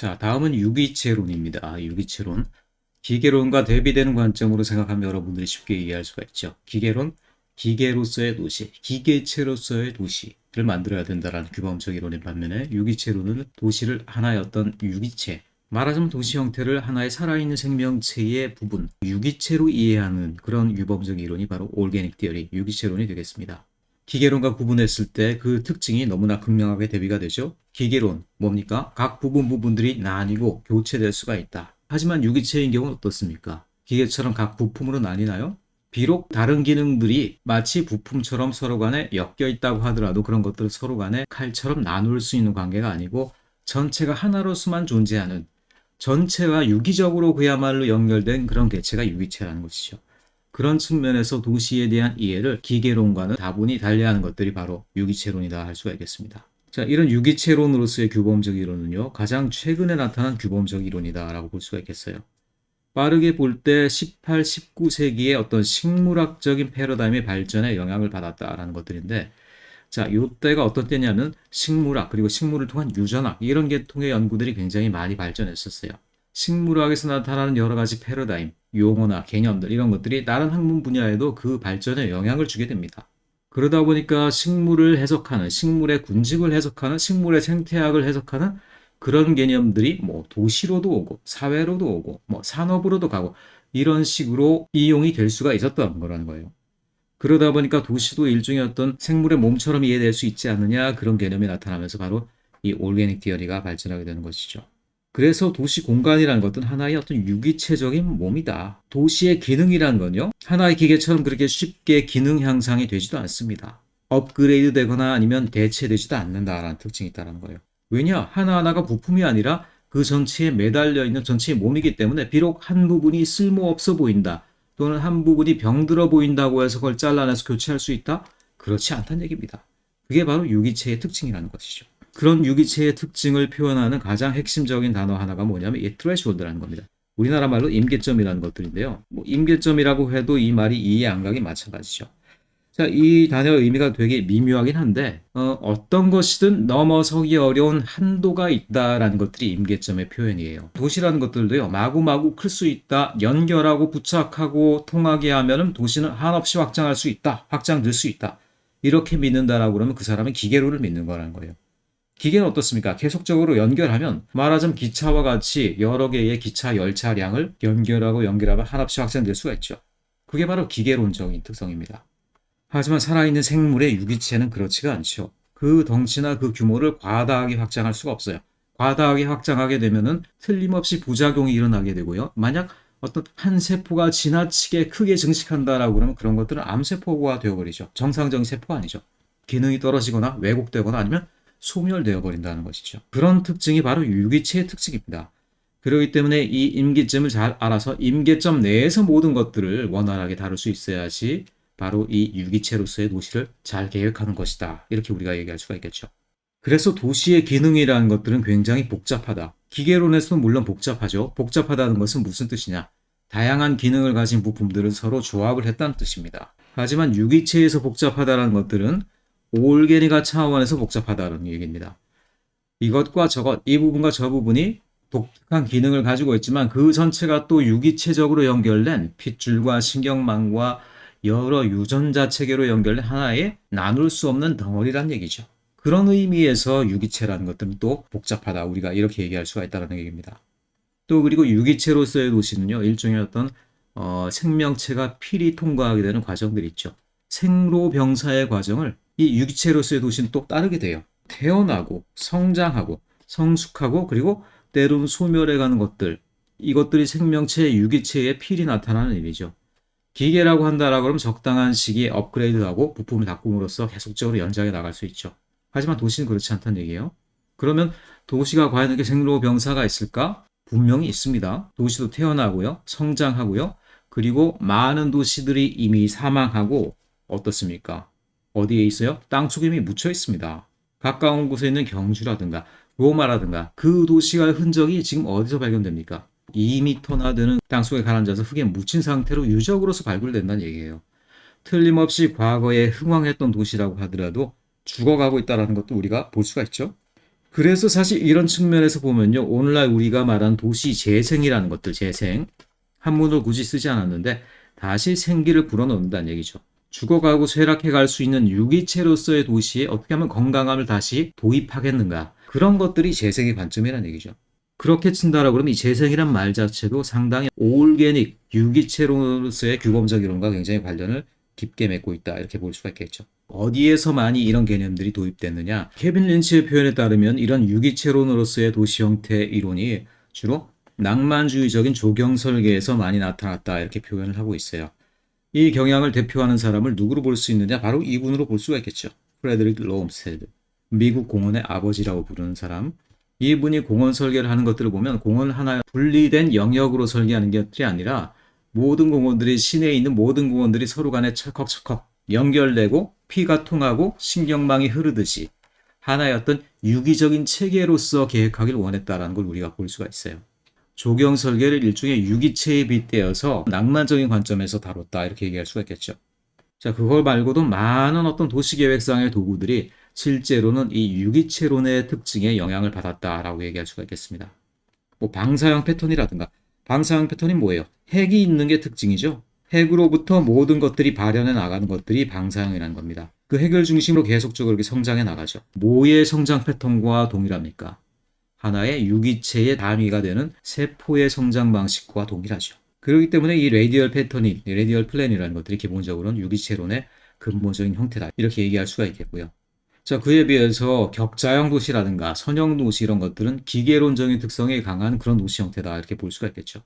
자, 다음은 유기체론입니다. 유기체론. 기계론과 대비되는 관점으로 생각하면 여러분들이 쉽게 이해할 수가 있죠. 기계론, 기계로서의 도시, 기계체로서의 도시를 만들어야 된다는 규범적 이론의 반면에 유기체론은 도시를 하나의 어떤 유기체, 말하자면 도시 형태를 하나의 살아있는 생명체의 부분, 유기체로 이해하는 그런 유범적 이론이 바로 올게닉 티어리, 유기체론이 되겠습니다. 기계론과 구분했을 때 그 특징이 너무나 극명하게 대비가 되죠. 기계론, 뭡니까? 각 부분들이 나뉘고 교체될 수가 있다. 하지만 유기체인 경우는 어떻습니까? 기계처럼 각 부품으로 나뉘나요? 비록 다른 기능들이 마치 부품처럼 서로 간에 엮여 있다고 하더라도 그런 것들을 서로 간에 칼처럼 나눌 수 있는 관계가 아니고 전체가 하나로서만 존재하는, 전체와 유기적으로 그야말로 연결된 그런 개체가 유기체라는 것이죠. 그런 측면에서 도시에 대한 이해를 기계론과는 다분히 달리하는 것들이 바로 유기체론이다 할 수가 있겠습니다. 자, 이런 유기체론으로서의 규범적 이론은요, 가장 최근에 나타난 규범적 이론이다라고 볼 수가 있겠어요. 빠르게 볼 때 18, 19세기의 어떤 식물학적인 패러다임의 발전에 영향을 받았다라는 것들인데, 자, 이때가 어떤 때냐면 식물학 그리고 식물을 통한 유전학 이런 계통의 연구들이 굉장히 많이 발전했었어요. 식물학에서 나타나는 여러 가지 패러다임, 용어나 개념들 이런 것들이 다른 학문 분야에도 그 발전에 영향을 주게 됩니다. 그러다 보니까 식물을 해석하는, 식물의 군집을 해석하는, 식물의 생태학을 해석하는 그런 개념들이 뭐 도시로도 오고 사회로도 오고 뭐 산업으로도 가고 이런 식으로 이용이 될 수가 있었던 거라는 거예요. 그러다 보니까 도시도 일종의 어떤 생물의 몸처럼 이해될 수 있지 않느냐 그런 개념이 나타나면서 바로 이 올게닉 티어리가 발전하게 되는 것이죠. 그래서 도시 공간이라는 것은 하나의 어떤 유기체적인 몸이다. 도시의 기능이라는 건요, 하나의 기계처럼 그렇게 쉽게 기능 향상이 되지도 않습니다. 업그레이드 되거나 아니면 대체되지도 않는다라는 특징이 있다는 거예요. 왜냐? 하나하나가 부품이 아니라 그 전체에 매달려 있는 전체의 몸이기 때문에 비록 한 부분이 쓸모없어 보인다. 또는 한 부분이 병들어 보인다고 해서 그걸 잘라내서 교체할 수 있다? 그렇지 않다는 얘기입니다. 그게 바로 유기체의 특징이라는 것이죠. 그런 유기체의 특징을 표현하는 가장 핵심적인 단어 하나가 뭐냐면 이 threshold라는 겁니다. 우리나라 말로 임계점이라는 것들인데요. 뭐 임계점이라고 해도 이 말이 이해 안 가기 마찬가지죠. 자, 이 단어의 의미가 되게 미묘하긴 한데 어떤 것이든 넘어서기 어려운 한도가 있다라는 것들이 임계점의 표현이에요. 도시라는 것들도요. 마구마구 클 수 있다. 연결하고 부착하고 통하게 하면 도시는 한없이 확장할 수 있다. 확장될 수 있다. 이렇게 믿는다라고 그러면 그 사람은 기계론을 믿는 거라는 거예요. 기계는 어떻습니까? 계속적으로 연결하면 말하자면 기차와 같이 여러 개의 기차 열차량을 연결하면 한없이 확장될 수가 있죠. 그게 바로 기계론적인 특성입니다. 하지만 살아있는 생물의 유기체는 그렇지가 않죠. 그 덩치나 그 규모를 과다하게 확장할 수가 없어요. 과다하게 확장하게 되면은 틀림없이 부작용이 일어나게 되고요. 만약 어떤 한 세포가 지나치게 크게 증식한다라고 그러면 그런 것들은 암세포가 되어버리죠. 정상적인 세포가 아니죠. 기능이 떨어지거나 왜곡되거나 아니면 소멸되어 버린다는 것이죠. 그런 특징이 바로 유기체의 특징입니다. 그렇기 때문에 이 임계점을 잘 알아서 임계점 내에서 모든 것들을 원활하게 다룰 수 있어야지 바로 이 유기체로서의 도시를 잘 계획하는 것이다. 이렇게 우리가 얘기할 수가 있겠죠. 그래서 도시의 기능이라는 것들은 굉장히 복잡하다. 기계론에서는 물론 복잡하죠. 복잡하다는 것은 무슨 뜻이냐? 다양한 기능을 가진 부품들을 서로 조합을 했다는 뜻입니다. 하지만 유기체에서 복잡하다는 것들은 올게닉 차원에서 복잡하다는 얘기입니다. 이것과 저것, 이 부분과 저 부분이 독특한 기능을 가지고 있지만 그 전체가 또 유기체적으로 연결된 핏줄과 신경망과 여러 유전자 체계로 연결된 하나의 나눌 수 없는 덩어리란 얘기죠. 그런 의미에서 유기체라는 것들은 또 복잡하다. 우리가 이렇게 얘기할 수가 있다는 얘기입니다. 또 그리고 유기체로서의 도시는요. 일종의 어떤 생명체가 필히 통과하게 되는 과정들이 있죠. 생로병사의 과정을 이 유기체로서의 도시는 또 따르게 돼요. 태어나고 성장하고 성숙하고 그리고 때로는 소멸해가는 것들. 이것들이 생명체의 유기체에 필히 나타나는 일이죠. 기계라고 한다라고 그러면 적당한 시기에 업그레이드하고 부품을 바꿈으로써 계속적으로 연장해 나갈 수 있죠. 하지만 도시는 그렇지 않다는 얘기예요. 그러면 도시가 과연 이렇게 생로병사가 있을까? 분명히 있습니다. 도시도 태어나고요. 성장하고요. 그리고 많은 도시들이 이미 사망하고 어떻습니까? 어디에 있어요? 땅속에 이미 묻혀 있습니다. 가까운 곳에 있는 경주라든가 로마라든가 그 도시가 흔적이 지금 어디서 발견됩니까? 2m나 되는 땅속에 가라앉아서 흙에 묻힌 상태로 유적으로서 발굴된다는 얘기예요. 틀림없이 과거에 흥왕했던 도시라고 하더라도 죽어가고 있다는 것도 우리가 볼 수가 있죠. 그래서 사실 이런 측면에서 보면요. 오늘날 우리가 말한 도시 재생이라는 것들, 재생. 한문을 굳이 쓰지 않았는데 다시 생기를 불어넣는다는 얘기죠. 죽어가고 쇠락해 갈 수 있는 유기체로서의 도시에 어떻게 하면 건강함을 다시 도입하겠는가. 그런 것들이 재생의 관점이라는 얘기죠. 그렇게 친다라고 그러면 이 재생이란 말 자체도 상당히 올게닉, 유기체로서의 규범적 이론과 굉장히 관련을 깊게 맺고 있다. 이렇게 볼 수가 있겠죠. 어디에서 많이 이런 개념들이 도입됐느냐. 케빈 린치의 표현에 따르면 이런 유기체론으로서의 도시 형태 이론이 주로 낭만주의적인 조경 설계에서 많이 나타났다. 이렇게 표현을 하고 있어요. 이 경향을 대표하는 사람을 누구로 볼 수 있느냐? 바로 이분으로 볼 수가 있겠죠. 프레드릭 롬스테드. 미국 공원의 아버지라고 부르는 사람. 이분이 공원 설계를 하는 것들을 보면 공원 하나의 분리된 영역으로 설계하는 것들이 아니라 모든 공원들이 시내에 있는 모든 공원들이 서로 간에 찰컥찰컥 연결되고 피가 통하고 신경망이 흐르듯이 하나의 어떤 유기적인 체계로서 계획하길 원했다라는 걸 우리가 볼 수가 있어요. 조경 설계를 일종의 유기체에 빗대어서 낭만적인 관점에서 다뤘다 이렇게 얘기할 수가 있겠죠. 자, 그걸 말고도 많은 어떤 도시계획상의 도구들이 실제로는 이 유기체론의 특징에 영향을 받았다라고 얘기할 수가 있겠습니다. 뭐 방사형 패턴이라든가 방사형 패턴이 뭐예요? 핵이 있는 게 특징이죠. 핵으로부터 모든 것들이 발현해 나가는 것들이 방사형이라는 겁니다. 그 핵을 중심으로 계속적으로 이렇게 성장해 나가죠. 뭐의 성장 패턴과 동일합니까? 하나의 유기체의 단위가 되는 세포의 성장 방식과 동일하죠. 그렇기 때문에 이 레디얼 패턴이, 레디얼 플랜이라는 것들이 기본적으로는 유기체론의 근본적인 형태다. 이렇게 얘기할 수가 있겠고요. 자, 그에 비해서 격자형 도시라든가 선형 도시 이런 것들은 기계론적인 특성이 강한 그런 도시 형태다. 이렇게 볼 수가 있겠죠.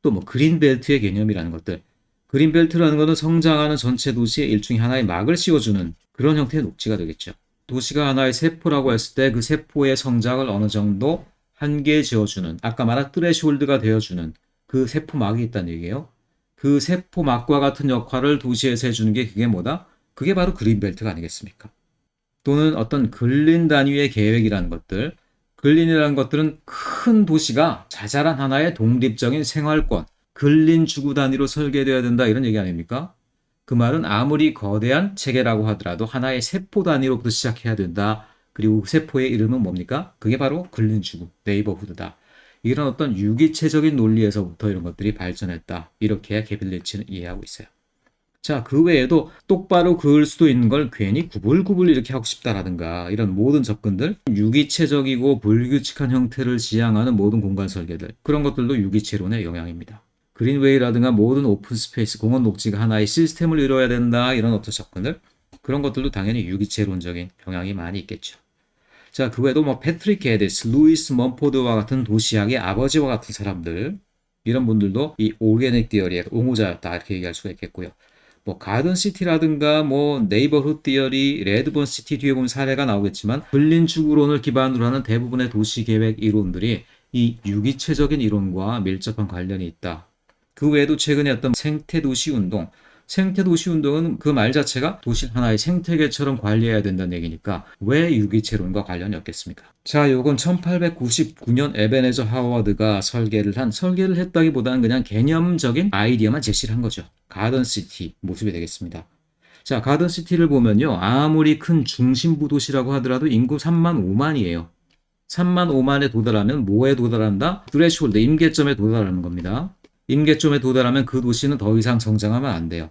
또 뭐 그린벨트의 개념이라는 것들. 그린벨트라는 것은 성장하는 전체 도시에 일종의 하나의 막을 씌워주는 그런 형태의 녹지가 되겠죠. 도시가 하나의 세포라고 했을 때 그 세포의 성장을 어느 정도 한계에 지어주는, 아까 말한 트레시홀드가 되어주는 그 세포막이 있다는 얘기예요. 그 세포막과 같은 역할을 도시에서 해주는 게 그게 뭐다? 그게 바로 그린벨트가 아니겠습니까? 또는 어떤 근린 단위의 계획이라는 것들, 근린이라는 것들은 큰 도시가 자잘한 하나의 독립적인 생활권, 근린 주구 단위로 설계되어야 된다 이런 얘기 아닙니까? 그 말은 아무리 거대한 체계라고 하더라도 하나의 세포 단위로부터 시작해야 된다. 그리고 그 세포의 이름은 뭡니까? 그게 바로 근린주구, 네이버후드다. 이런 어떤 유기체적인 논리에서부터 이런 것들이 발전했다. 이렇게 케빈 린치는 이해하고 있어요. 자, 그 외에도 똑바로 그을 수도 있는 걸 괜히 구불구불 이렇게 하고 싶다라든가 이런 모든 접근들, 유기체적이고 불규칙한 형태를 지향하는 모든 공간 설계들, 그런 것들도 유기체론의 영향입니다. 그린웨이라든가 모든 오픈 스페이스, 공원 녹지가 하나의 시스템을 이뤄야 된다 이런 어떤 접근들, 그런 것들도 당연히 유기체론적인 영향이 많이 있겠죠. 자, 그 외에도 뭐 패트릭 게디스, 루이스 먼포드와 같은 도시학의 아버지와 같은 사람들, 이런 분들도 이 오르게닉 디어리의 옹호자였다 이렇게 얘기할 수가 있겠고요. 뭐 가든 시티라든가 뭐 네이버후드 디어리, 레드본 시티 뒤에 보면 사례가 나오겠지만 근린주구론을 기반으로 하는 대부분의 도시 계획 이론들이 이 유기체적인 이론과 밀접한 관련이 있다. 그 외에도 최근에 어떤 생태도시 운동, 생태도시 운동은 그 말 자체가 도시 하나의 생태계처럼 관리해야 된다는 얘기니까 왜 유기체론과 관련이 없겠습니까? 자, 요건 1899년 에베네저 하워드가 설계를 했다기보다는 그냥 개념적인 아이디어만 제시를 한 거죠. 가든시티 모습이 되겠습니다. 자, 가든시티를 보면요. 아무리 큰 중심부 도시라고 하더라도 인구 3만 5만이에요. 3만 5만에 도달하면 뭐에 도달한다? 트레시홀드, 임계점에 도달하는 겁니다. 임계점에 도달하면 그 도시는 더 이상 성장하면 안 돼요.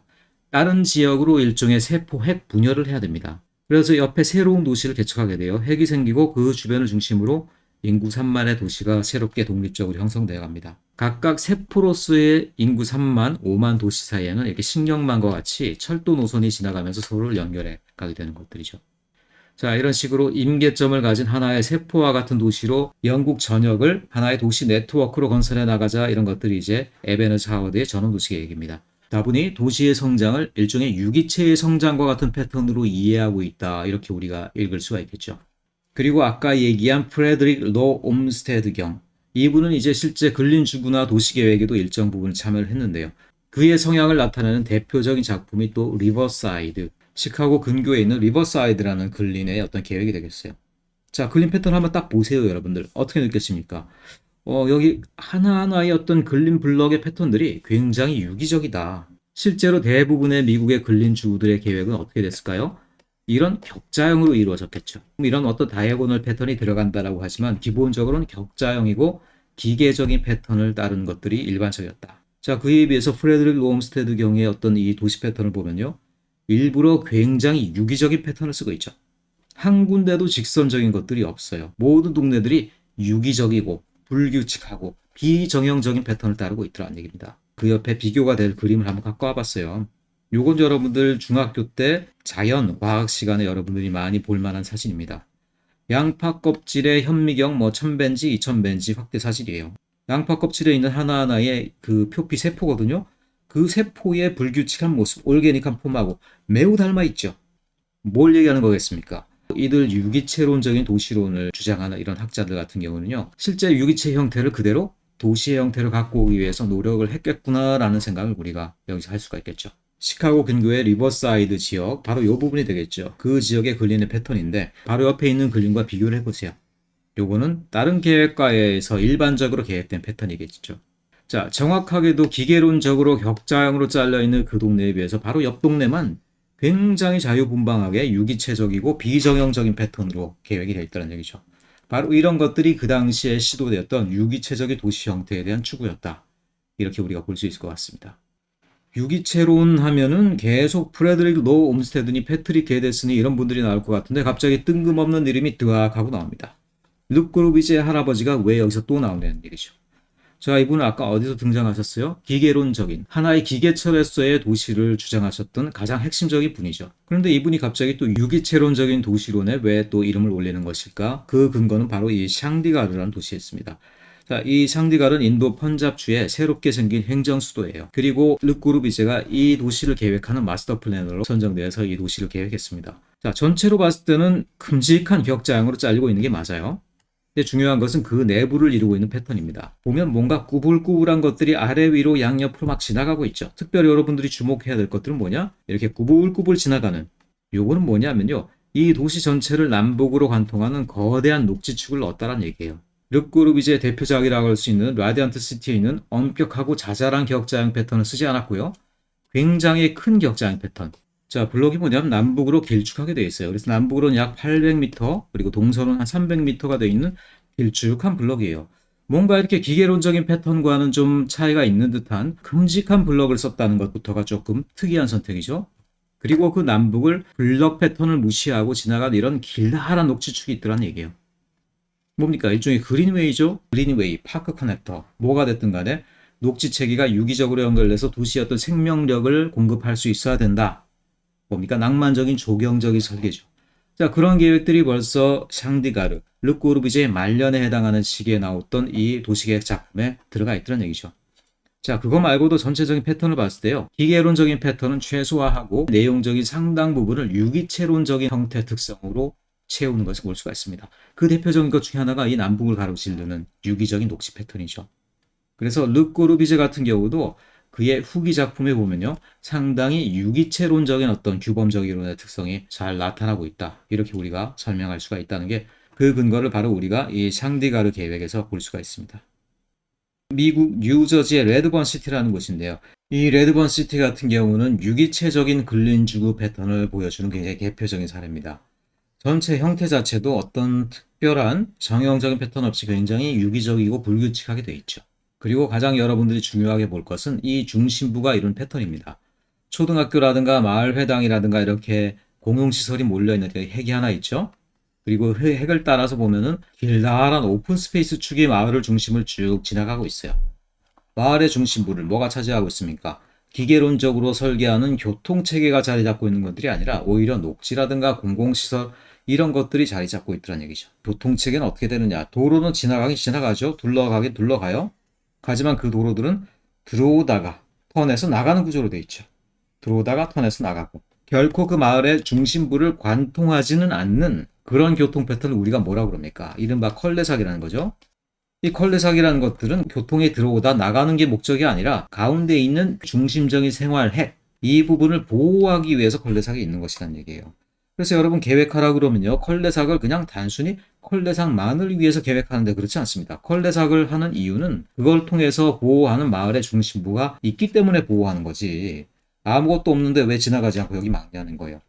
다른 지역으로 일종의 세포 핵 분열을 해야 됩니다. 그래서 옆에 새로운 도시를 개척하게 돼요. 핵이 생기고 그 주변을 중심으로 인구 3만의 도시가 새롭게 독립적으로 형성되어 갑니다. 각각 세포로서의 인구 3만, 5만 도시 사이에는 이렇게 신경망과 같이 철도 노선이 지나가면서 서로를 연결해 가게 되는 것들이죠. 자, 이런 식으로 임계점을 가진 하나의 세포와 같은 도시로 영국 전역을 하나의 도시 네트워크로 건설해 나가자 이런 것들이 이제 에베너즈 하워드의 전원도시 계획입니다. 다분히 도시의 성장을 일종의 유기체의 성장과 같은 패턴으로 이해하고 있다. 이렇게 우리가 읽을 수가 있겠죠. 그리고 아까 얘기한 프레드릭 로 옴스테드 경. 이분은 이제 실제 근린주구나 도시계획에도 일정 부분 참여를 했는데요. 그의 성향을 나타내는 대표적인 작품이 또 리버사이드, 시카고 근교에 있는 리버사이드라는 근린의 어떤 계획이 되겠어요. 자, 근린 패턴 한번 딱 보세요, 여러분들. 어떻게 느꼈습니까? 여기 하나하나의 어떤 근린 블럭의 패턴들이 굉장히 유기적이다. 실제로 대부분의 미국의 근린주들의 계획은 어떻게 됐을까요? 이런 격자형으로 이루어졌겠죠. 이런 어떤 다이아고널 패턴이 들어간다라고 하지만 기본적으로는 격자형이고 기계적인 패턴을 따른 것들이 일반적이었다. 자, 그에 비해서 프레드릭 롬스테드 경의 어떤 이 도시 패턴을 보면요. 일부러 굉장히 유기적인 패턴을 쓰고 있죠. 한 군데도 직선적인 것들이 없어요. 모든 동네들이 유기적이고 불규칙하고 비정형적인 패턴을 따르고 있더라는 얘기입니다. 그 옆에 비교가 될 그림을 한번 갖고 와봤어요. 요건 여러분들 중학교 때 자연, 과학 시간에 여러분들이 많이 볼 만한 사진입니다. 양파 껍질의 현미경 1000벤지, 2000벤지 확대 사진이에요. 양파 껍질에 있는 하나하나의 그 표피 세포거든요. 그 세포의 불규칙한 모습, 올게닉한 폼하고 매우 닮아 있죠. 뭘 얘기하는 거겠습니까? 이들 유기체론적인 도시론을 주장하는 이런 학자들 같은 경우는요. 실제 유기체 형태를 그대로 도시의 형태를 갖고 오기 위해서 노력을 했겠구나라는 생각을 우리가 여기서 할 수가 있겠죠. 시카고 근교의 리버사이드 지역, 바로 이 부분이 되겠죠. 그 지역에 그리는 패턴인데 바로 옆에 있는 그림과 비교를 해보세요. 요거는 다른 계획과에서 일반적으로 계획된 패턴이겠죠. 자, 정확하게도 기계론적으로 격자형으로 잘려있는 그 동네에 비해서 바로 옆 동네만 굉장히 자유분방하게 유기체적이고 비정형적인 패턴으로 계획이 되어 있다는 얘기죠. 바로 이런 것들이 그 당시에 시도되었던 유기체적인 도시 형태에 대한 추구였다. 이렇게 우리가 볼 수 있을 것 같습니다. 유기체론 하면은 계속 프레드릭 로 옴스테드니 패트릭 게데스니 이런 분들이 나올 것 같은데 갑자기 뜬금없는 이름이 드악 하고 나옵니다. 룩 그루비지의 할아버지가 왜 여기서 또 나오냐는 얘기죠. 자, 이분은 아까 어디서 등장하셨어요? 기계론적인 하나의 기계철에서의 도시를 주장하셨던 가장 핵심적인 분이죠. 그런데 이분이 갑자기 또 유기체론적인 도시론에 왜 또 이름을 올리는 것일까? 그 근거는 바로 이 샹디가르라는 도시에 있습니다. 자, 이 샹디가르는 인도 펀잡주의 새롭게 생긴 행정수도예요. 그리고 르꾸르비제가 이 도시를 계획하는 마스터 플래너로 선정되어서 이 도시를 계획했습니다. 자, 전체로 봤을 때는 큼직한 격자형으로 잘리고 있는 게 맞아요. 근데 중요한 것은 그 내부를 이루고 있는 패턴입니다. 보면 뭔가 꾸불꾸불한 것들이 아래 위로 양옆으로 막 지나가고 있죠. 특별히 여러분들이 주목해야 될 것들은 뭐냐? 이렇게 꾸불꾸불 지나가는 요거는 뭐냐면요. 이 도시 전체를 남북으로 관통하는 거대한 녹지축을 넣었다는 얘기예요. 르꾸르비제의 대표작이라고 할 수 있는 라디언트 시티에 있는 엄격하고 자잘한 격자형 패턴을 쓰지 않았고요. 굉장히 큰 격자형 패턴. 자, 블록이 뭐냐면 남북으로 길쭉하게 되어 있어요. 그래서 남북으로는 약 800m, 그리고 동서로는 한 300m가 되어 있는 길쭉한 블록이에요. 뭔가 이렇게 기계론적인 패턴과는 좀 차이가 있는 듯한 큼직한 블록을 썼다는 것부터가 조금 특이한 선택이죠. 그리고 그 남북을 블록 패턴을 무시하고 지나간 이런 길다란 녹지축이 있더란 얘기예요. 뭡니까? 일종의 그린웨이죠. 그린웨이, 파크 커넥터, 뭐가 됐든 간에 녹지체계가 유기적으로 연결돼서 도시의 어떤 생명력을 공급할 수 있어야 된다. 뭡니까? 낭만적인 조경적인 설계죠. 자, 그런 계획들이 벌써 샹디가르, 르꼬르비제의 말년에 해당하는 시기에 나왔던 이 도시계획 작품에 들어가 있다는 얘기죠. 자, 그거 말고도 전체적인 패턴을 봤을 때요. 기계론적인 패턴은 최소화하고 내용적인 상당 부분을 유기체론적인 형태 특성으로 채우는 것을 볼 수가 있습니다. 그 대표적인 것 중에 하나가 이 남북을 가로지르는 유기적인 녹지 패턴이죠. 그래서 르꼬르비제 같은 경우도 그의 후기 작품에 보면요. 상당히 유기체론적인 어떤 규범적 이론의 특성이 잘 나타나고 있다. 이렇게 우리가 설명할 수가 있다는 게 그 근거를 바로 우리가 이 샹디가르 계획에서 볼 수가 있습니다. 미국 뉴저지의 레드번 시티라는 곳인데요. 이 레드번 시티 같은 경우는 유기체적인 근린주거 패턴을 보여주는 굉장히 대표적인 사례입니다. 전체 형태 자체도 어떤 특별한 정형적인 패턴 없이 굉장히 유기적이고 불규칙하게 되어 있죠. 그리고 가장 여러분들이 중요하게 볼 것은 이 중심부가 이룬 패턴입니다. 초등학교라든가 마을회당이라든가 이렇게 공용시설이 몰려있는 핵이 하나 있죠. 그리고 핵을 따라서 보면은 길다란 오픈 스페이스 축이 마을을 중심을 쭉 지나가고 있어요. 마을의 중심부를 뭐가 차지하고 있습니까? 기계론적으로 설계하는 교통체계가 자리 잡고 있는 것들이 아니라 오히려 녹지라든가 공공시설 이런 것들이 자리 잡고 있다는 얘기죠. 교통체계는 어떻게 되느냐? 도로는 지나가긴 지나가죠. 둘러가긴 둘러가요. 하지만 그 도로들은 들어오다가 턴에서 나가는 구조로 되어 있죠. 들어오다가 턴에서 나가고 결코 그 마을의 중심부를 관통하지는 않는 그런 교통 패턴을 우리가 뭐라고 그럽니까? 이른바 컬레삭이라는 거죠. 이 컬레삭이라는 것들은 교통에 들어오다 나가는 게 목적이 아니라 가운데 있는 중심적인 생활핵 이 부분을 보호하기 위해서 컬레삭이 있는 것이라는 얘기예요. 그래서 여러분 계획하라 그러면요. 컬레삭을 그냥 단순히 컬레삭만을 위해서 계획하는데 그렇지 않습니다. 컬레삭을 하는 이유는 그걸 통해서 보호하는 마을의 중심부가 있기 때문에 보호하는 거지. 아무것도 없는데 왜 지나가지 않고 여기 막냐는 거예요.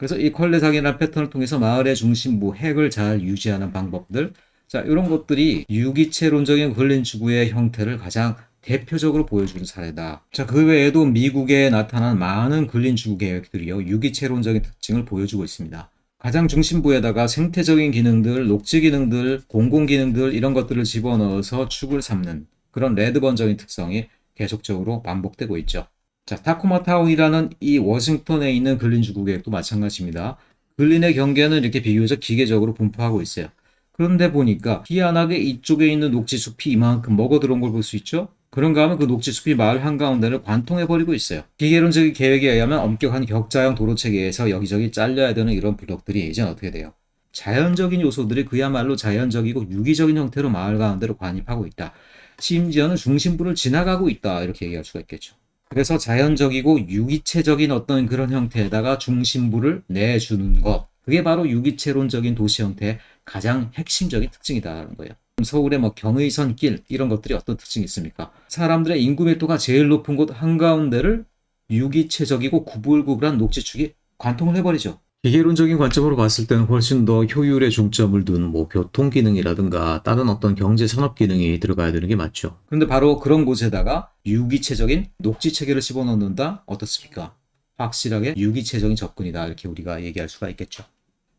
그래서 이 컬레상이라는 패턴을 통해서 마을의 중심부, 핵을 잘 유지하는 방법들, 자, 이런 것들이 유기체론적인 근린지구의 형태를 가장 대표적으로 보여주는 사례다. 자, 그 외에도 미국에 나타난 많은 근린지구 계획들이요, 유기체론적인 특징을 보여주고 있습니다. 가장 중심부에다가 생태적인 기능들, 녹지 기능들, 공공 기능들 이런 것들을 집어넣어서 축을 삼는 그런 레드번적인 특성이 계속적으로 반복되고 있죠. 자, 타코마 타운이라는 이 워싱턴에 있는 근린지구 계획도 마찬가지입니다. 근린의 경계는 이렇게 비교적 기계적으로 분포하고 있어요. 그런데 보니까 희한하게 이쪽에 있는 녹지숲이 이만큼 먹어 들어온 걸 볼 수 있죠? 그런가 하면 그 녹지숲이 마을 한가운데를 관통해버리고 있어요. 기계론적인 계획에 의하면 엄격한 격자형 도로체계에서 여기저기 잘려야 되는 이런 블록들이 이제 어떻게 돼요? 자연적인 요소들이 그야말로 자연적이고 유기적인 형태로 마을 가운데로 관입하고 있다. 심지어는 중심부를 지나가고 있다. 이렇게 얘기할 수가 있겠죠. 그래서 자연적이고 유기체적인 어떤 그런 형태에다가 중심부를 내주는 것. 그게 바로 유기체론적인 도시 형태의 가장 핵심적인 특징이다라는 거예요. 서울의 뭐 경의선길 이런 것들이 어떤 특징이 있습니까? 사람들의 인구 밀도가 제일 높은 곳 한가운데를 유기체적이고 구불구불한 녹지축이 관통을 해버리죠. 기계론적인 관점으로 봤을 때는 훨씬 더 효율에 중점을 둔 뭐 교통 기능이라든가 다른 어떤 경제 산업 기능이 들어가야 되는 게 맞죠. 그런데 바로 그런 곳에다가 유기체적인 녹지 체계를 집어넣는다? 어떻습니까? 확실하게 유기체적인 접근이다. 이렇게 우리가 얘기할 수가 있겠죠.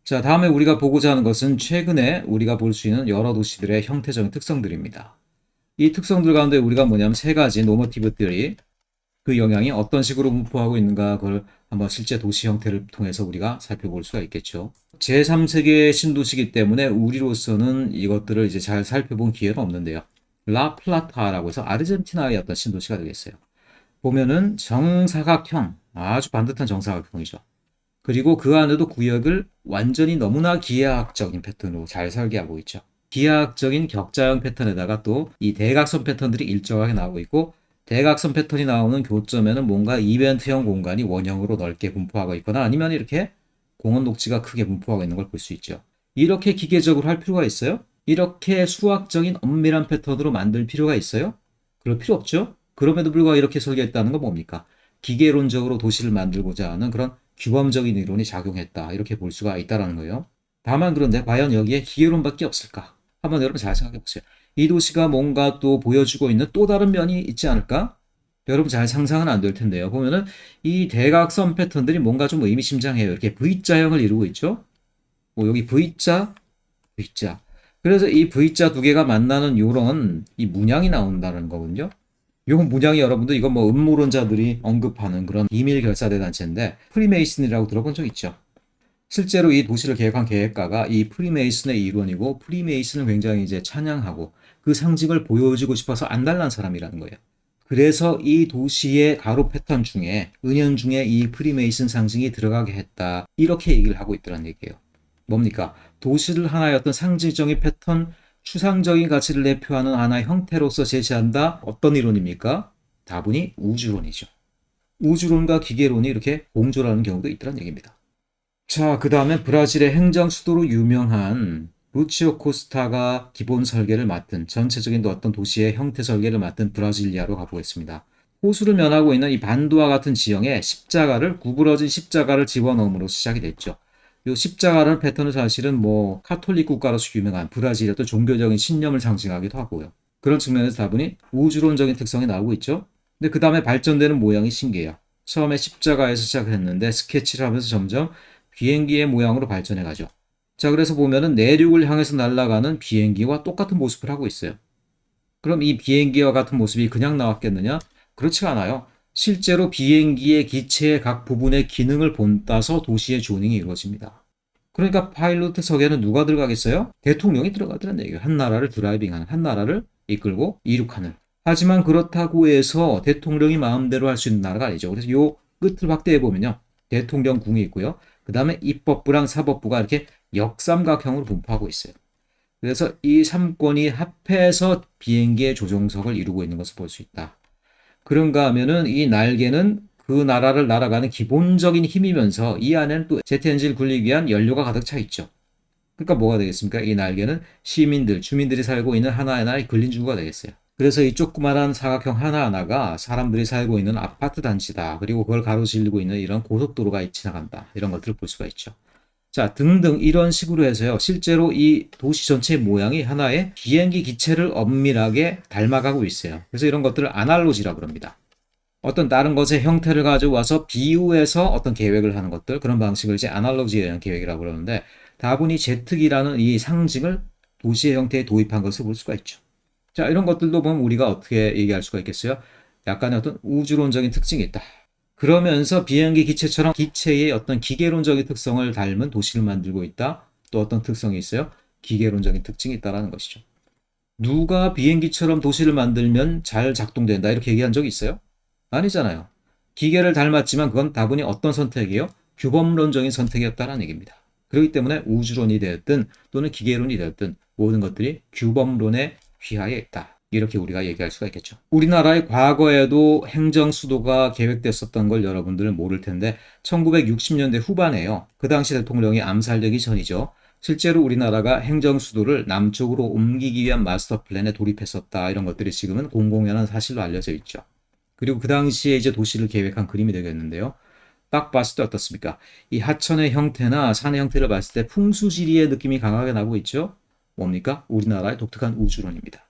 자, 다음에 우리가 보고자 하는 것은 최근에 우리가 볼 수 있는 여러 도시들의 형태적인 특성들입니다. 이 특성들 가운데 우리가 뭐냐면 세 가지 노머티브 띠어리, 그 영향이 어떤 식으로 분포하고 있는가 그걸 한번 실제 도시 형태를 통해서 우리가 살펴볼 수가 있겠죠. 제3세계 신도시이기 때문에 우리로서는 이것들을 이제 잘 살펴본 기회는 없는데요. 라플라타라고 해서 아르헨티나의 어떤 신도시가 되겠어요. 보면은 정사각형, 아주 반듯한 정사각형이죠. 그리고 그 안에도 구역을 완전히 너무나 기하학적인 패턴으로 잘 설계하고 있죠. 기하학적인 격자형 패턴에다가 또 이 대각선 패턴들이 일정하게 나오고 있고, 대각선 패턴이 나오는 교점에는 뭔가 이벤트형 공간이 원형으로 넓게 분포하고 있거나 아니면 이렇게 공원 녹지가 크게 분포하고 있는 걸 볼 수 있죠. 이렇게 기계적으로 할 필요가 있어요? 이렇게 수학적인 엄밀한 패턴으로 만들 필요가 있어요? 그럴 필요 없죠. 그럼에도 불구하고 이렇게 설계했다는 건 뭡니까? 기계론적으로 도시를 만들고자 하는 그런 규범적인 이론이 작용했다. 이렇게 볼 수가 있다는 거예요. 다만 그런데 과연 여기에 기계론밖에 없을까? 한번 여러분 잘 생각해 보세요. 이 도시가 뭔가 또 보여주고 있는 또 다른 면이 있지 않을까? 여러분 잘 상상은 안 될 텐데요. 보면은 이 대각선 패턴들이 뭔가 좀 의미심장해요. 이렇게 V자형을 이루고 있죠. 뭐 여기 V자, V자. 그래서 이 V자 두 개가 만나는 요런 이 문양이 나온다는 거군요. 요 문양이 여러분들 이건 뭐 음모론자들이 언급하는 그런 비밀 결사대 단체인데 프리메이슨이라고 들어본 적 있죠. 실제로 이 도시를 계획한 계획가가 이 프리메이슨의 일원이고 프리메이슨을 굉장히 이제 찬양하고 그 상징을 보여주고 싶어서 안달난 사람이라는 거예요. 그래서 이 도시의 가로 패턴 중에 은연 중에 이 프리메이슨 상징이 들어가게 했다. 이렇게 얘기를 하고 있더란 얘기예요. 뭡니까? 도시를 하나의 어떤 상징적인 패턴, 추상적인 가치를 대표하는 하나의 형태로서 제시한다. 어떤 이론입니까? 다분히 우주론이죠. 우주론과 기계론이 이렇게 공존하는 경우도 있다는 얘기입니다. 자, 그 다음에 브라질의 행정 수도로 유명한 루치오 코스타가 기본 설계를 맡은 전체적인 어떤 도시의 형태 설계를 맡은 브라질리아로 가보겠습니다. 호수를 면하고 있는 이 반도와 같은 지형에 십자가를 구부러진 십자가를 집어넣음으로 시작이 됐죠. 이 십자가라는 패턴은 사실은 뭐 카톨릭 국가로서 유명한 브라질의 어떤 종교적인 신념을 상징하기도 하고요. 그런 측면에서 다분히 우주론적인 특성이 나오고 있죠. 근데 그 다음에 발전되는 모양이 신기해요. 처음에 십자가에서 시작했는데 스케치를 하면서 점점 비행기의 모양으로 발전해 가죠. 자, 그래서 보면은 내륙을 향해서 날아가는 비행기와 똑같은 모습을 하고 있어요. 그럼 이 비행기와 같은 모습이 그냥 나왔겠느냐? 그렇지가 않아요. 실제로 비행기의 기체의 각 부분의 기능을 본따서 도시의 조닝이 이루어집니다. 그러니까 파일로트석에는 누가 들어가겠어요? 대통령이 들어가더란 얘기예요. 한 나라를 드라이빙하는, 한 나라를 이끌고 이륙하는. 하지만 그렇다고 해서 대통령이 마음대로 할 수 있는 나라가 아니죠. 그래서 요 끝을 확대해 보면요. 대통령궁이 있고요. 그 다음에 입법부랑 사법부가 이렇게 역삼각형으로 분포하고 있어요. 그래서 이 3권이 합해서 비행기의 조종석을 이루고 있는 것을 볼 수 있다. 그런가 하면은 이 날개는 그 나라를 날아가는 기본적인 힘이면서 이 안에는 또 제트 엔진을 굴리기 위한 연료가 가득 차 있죠. 그러니까 뭐가 되겠습니까? 이 날개는 시민들, 주민들이 살고 있는 하나하나의 근린주구가 되겠어요. 그래서 이 조그만한 사각형 하나하나가 사람들이 살고 있는 아파트 단지다. 그리고 그걸 가로질르고 있는 이런 고속도로가 지나간다. 이런 것들을 볼 수가 있죠. 자, 등등 이런 식으로 해서요. 실제로 이 도시 전체의 모양이 하나의 비행기 기체를 엄밀하게 닮아가고 있어요. 그래서 이런 것들을 아날로지라고 합니다. 어떤 다른 것의 형태를 가져와서 비유해서 어떤 계획을 하는 것들, 그런 방식을 이제 아날로지에 대한 계획이라고 그러는데, 다분히 제특이라는 이 상징을 도시의 형태에 도입한 것을 볼 수가 있죠. 자, 이런 것들도 보면 우리가 어떻게 얘기할 수가 있겠어요? 약간의 어떤 우주론적인 특징이 있다. 그러면서 비행기 기체처럼 기체의 어떤 기계론적인 특성을 닮은 도시를 만들고 있다. 또 어떤 특성이 있어요? 기계론적인 특징이 있다라는 것이죠. 누가 비행기처럼 도시를 만들면 잘 작동된다 이렇게 얘기한 적이 있어요? 아니잖아요. 기계를 닮았지만 그건 다분히 어떤 선택이에요? 규범론적인 선택이었다는 얘기입니다. 그렇기 때문에 우주론이 되었든 또는 기계론이 되었든 모든 것들이 규범론의 휘하에 있다. 이렇게 우리가 얘기할 수가 있겠죠. 우리나라의 과거에도 행정 수도가 계획됐었던 걸 여러분들은 모를 텐데 1960년대 후반에요. 그 당시 대통령이 암살되기 전이죠. 실제로 우리나라가 행정 수도를 남쪽으로 옮기기 위한 마스터 플랜에 돌입했었다. 이런 것들이 지금은 공공연한 사실로 알려져 있죠. 그리고 그 당시에 이제 도시를 계획한 그림이 되겠는데요. 딱 봤을 때 어떻습니까? 이 하천의 형태나 산의 형태를 봤을 때 풍수지리의 느낌이 강하게 나고 있죠. 뭡니까? 우리나라의 독특한 우주론입니다.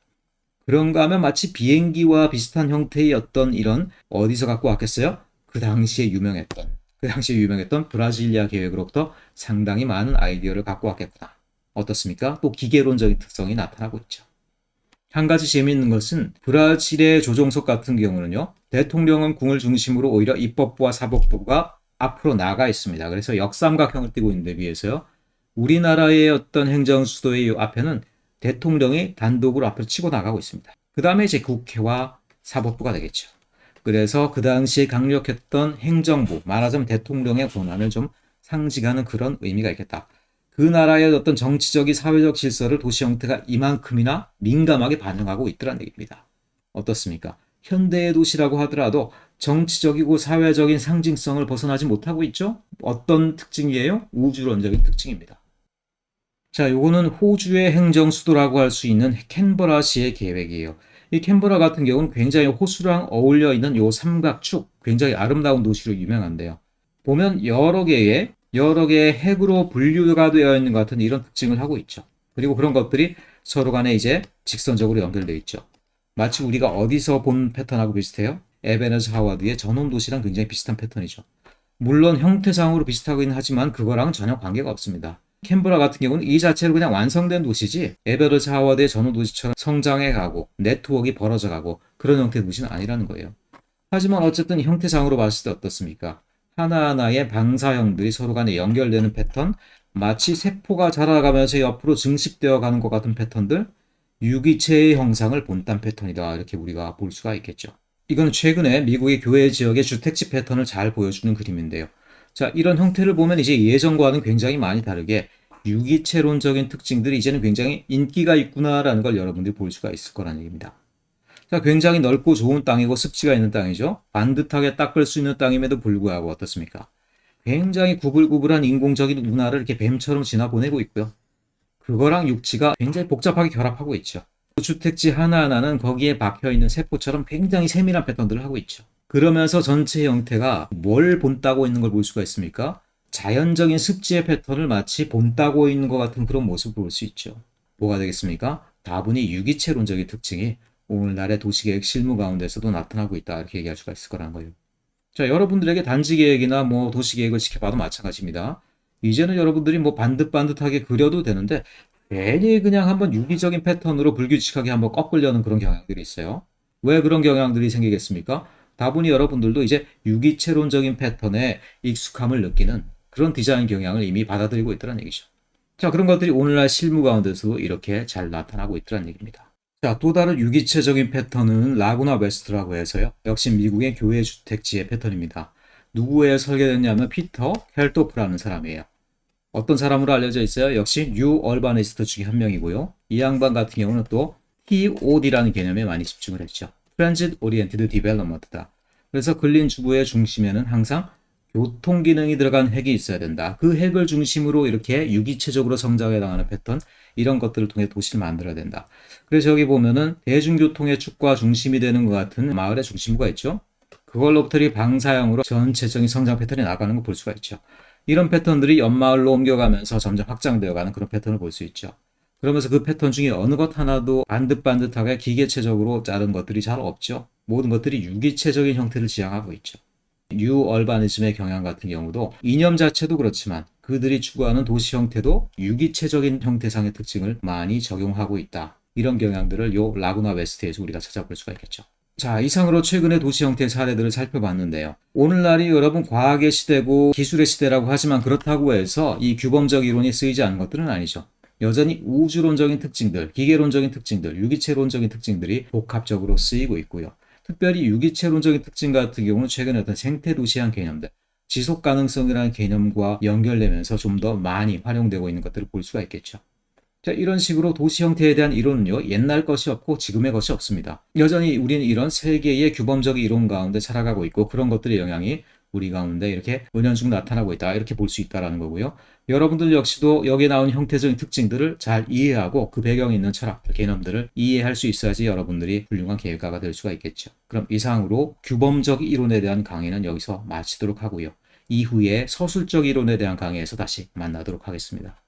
그런가 하면 마치 비행기와 비슷한 형태의 어떤 이런 어디서 갖고 왔겠어요? 그 당시에 유명했던 브라질리아 계획으로부터 상당히 많은 아이디어를 갖고 왔겠구나. 어떻습니까? 또 기계론적인 특성이 나타나고 있죠. 한 가지 재미있는 것은 브라질의 조정석 같은 경우는요. 대통령은 궁을 중심으로 오히려 입법부와 사법부가 앞으로 나가 있습니다. 그래서 역삼각형을 띠고 있는데 비해서요. 우리나라의 어떤 행정 수도의 앞에는 대통령이 단독으로 앞으로 치고 나가고 있습니다. 그 다음에 이제 국회와 사법부가 되겠죠. 그래서 그 당시에 강력했던 행정부, 말하자면 대통령의 권한을 좀 상징하는 그런 의미가 있겠다. 그 나라의 어떤 정치적인 사회적 질서를 도시 형태가 이만큼이나 민감하게 반영하고 있더란 얘기입니다. 어떻습니까? 현대의 도시라고 하더라도 정치적이고 사회적인 상징성을 벗어나지 못하고 있죠? 어떤 특징이에요? 우주론적인 특징입니다. 자, 요거는 호주의 행정 수도라고 할 수 있는 캔버라시의 계획이에요. 이 캔버라 같은 경우는 굉장히 호수랑 어울려 있는 요 삼각축, 굉장히 아름다운 도시로 유명한데요. 보면 여러 개의 핵으로 분류가 되어 있는 것 같은 이런 특징을 하고 있죠. 그리고 그런 것들이 서로 간에 이제 직선적으로 연결되어 있죠. 마치 우리가 어디서 본 패턴하고 비슷해요? 에베너즈 하워드의 전원 도시랑 굉장히 비슷한 패턴이죠. 물론 형태상으로 비슷하긴 하지만 그거랑은 전혀 관계가 없습니다. 캔버라 같은 경우는 이 자체로 그냥 완성된 도시지 에베너즈 하워드의 전원 도시처럼 성장해 가고 네트워크가 벌어져 가고 그런 형태의 도시는 아니라는 거예요. 하지만 어쨌든 형태상으로 봤을 때 어떻습니까? 하나하나의 방사형들이 서로 간에 연결되는 패턴, 마치 세포가 자라가면서 옆으로 증식되어 가는 것 같은 패턴들, 유기체의 형상을 본딴 패턴이다. 이렇게 우리가 볼 수가 있겠죠. 이건 최근에 미국의 교외 지역의 주택지 패턴을 잘 보여주는 그림인데요. 자, 이런 형태를 보면 이제 예전과는 굉장히 많이 다르게 유기체론적인 특징들이 이제는 굉장히 인기가 있구나라는 걸 여러분들이 볼 수가 있을 거라는 얘기입니다. 자, 굉장히 넓고 좋은 땅이고 습지가 있는 땅이죠. 반듯하게 닦을 수 있는 땅임에도 불구하고 어떻습니까? 굉장히 구불구불한 인공적인 운하를 이렇게 뱀처럼 지나 보내고 있고요. 그거랑 육지가 굉장히 복잡하게 결합하고 있죠. 주택지 하나하나는 거기에 박혀있는 세포처럼 굉장히 세밀한 패턴들을 하고 있죠. 그러면서 전체 형태가 뭘 본따고 있는 걸 볼 수가 있습니까? 자연적인 습지의 패턴을 마치 본따고 있는 것 같은 그런 모습을 볼 수 있죠. 뭐가 되겠습니까? 다분히 유기체론적인 특징이 오늘날의 도시계획 실무 가운데서도 나타나고 있다. 이렇게 얘기할 수가 있을 거라는 거예요. 자, 여러분들에게 단지계획이나 뭐 도시계획을 시켜봐도 마찬가지입니다. 이제는 여러분들이 뭐 반듯반듯하게 그려도 되는데 괜히 그냥 한번 유기적인 패턴으로 불규칙하게 한번 꺾으려는 그런 경향들이 있어요. 왜 그런 경향들이 생기겠습니까? 다분히 여러분들도 이제 유기체론적인 패턴에 익숙함을 느끼는 그런 디자인 경향을 이미 받아들이고 있다는 얘기죠. 자, 그런 것들이 오늘날 실무 가운데서도 이렇게 잘 나타나고 있다는 얘기입니다. 자, 또 다른 유기체적인 패턴은 라구나 웨스트라고 해서요. 역시 미국의 교외 주택지의 패턴입니다. 누구에 설계됐냐면 피터 켈토프라는 사람이에요. 어떤 사람으로 알려져 있어요? 역시 뉴 얼바니스트 중에 한 명이고요. 이 양반 같은 경우는 또 TOD라는 개념에 많이 집중을 했죠. Transit Oriented Development다. 그래서 근린 주거의 중심에는 항상 교통 기능이 들어간 핵이 있어야 된다. 그 핵을 중심으로 이렇게 유기체적으로 성장해 나가는 패턴, 이런 것들을 통해 도시를 만들어야 된다. 그래서 여기 보면은 대중교통의 축과 중심이 되는 것 같은 마을의 중심부가 있죠. 그걸로부터 방사형으로 전체적인 성장 패턴이 나가는 걸 볼 수가 있죠. 이런 패턴들이 옆마을로 옮겨가면서 점점 확장되어가는 그런 패턴을 볼 수 있죠. 그러면서 그 패턴 중에 어느 것 하나도 반듯반듯하게 기계체적으로 자른 것들이 잘 없죠. 모든 것들이 유기체적인 형태를 지향하고 있죠. 뉴 얼바니즘의 경향 같은 경우도 이념 자체도 그렇지만 그들이 추구하는 도시 형태도 유기체적인 형태상의 특징을 많이 적용하고 있다. 이런 경향들을 요 라구나 웨스트에서 우리가 찾아볼 수가 있겠죠. 자, 이상으로 최근의 도시 형태의 사례들을 살펴봤는데요. 오늘날이 여러분 과학의 시대고 기술의 시대라고 하지만 그렇다고 해서 이 규범적 이론이 쓰이지 않는 것들은 아니죠. 여전히 우주론적인 특징들, 기계론적인 특징들, 유기체론적인 특징들이 복합적으로 쓰이고 있고요. 특별히 유기체론적인 특징 같은 경우는 최근에 어떤 생태도시한 개념들, 지속가능성이라는 개념과 연결되면서 좀 더 많이 활용되고 있는 것들을 볼 수가 있겠죠. 자, 이런 식으로 도시 형태에 대한 이론은요, 옛날 것이 없고 지금의 것이 없습니다. 여전히 우리는 이런 세계의 규범적 이론 가운데 살아가고 있고 그런 것들의 영향이 우리 가운데 이렇게 은연중 나타나고 있다. 이렇게 볼 수 있다는 거고요. 여러분들 역시도 여기에 나온 형태적인 특징들을 잘 이해하고 그 배경에 있는 철학, 개념들을 이해할 수 있어야지 여러분들이 훌륭한 계획가가 될 수가 있겠죠. 그럼 이상으로 규범적 이론에 대한 강의는 여기서 마치도록 하고요. 이후에 서술적 이론에 대한 강의에서 다시 만나도록 하겠습니다.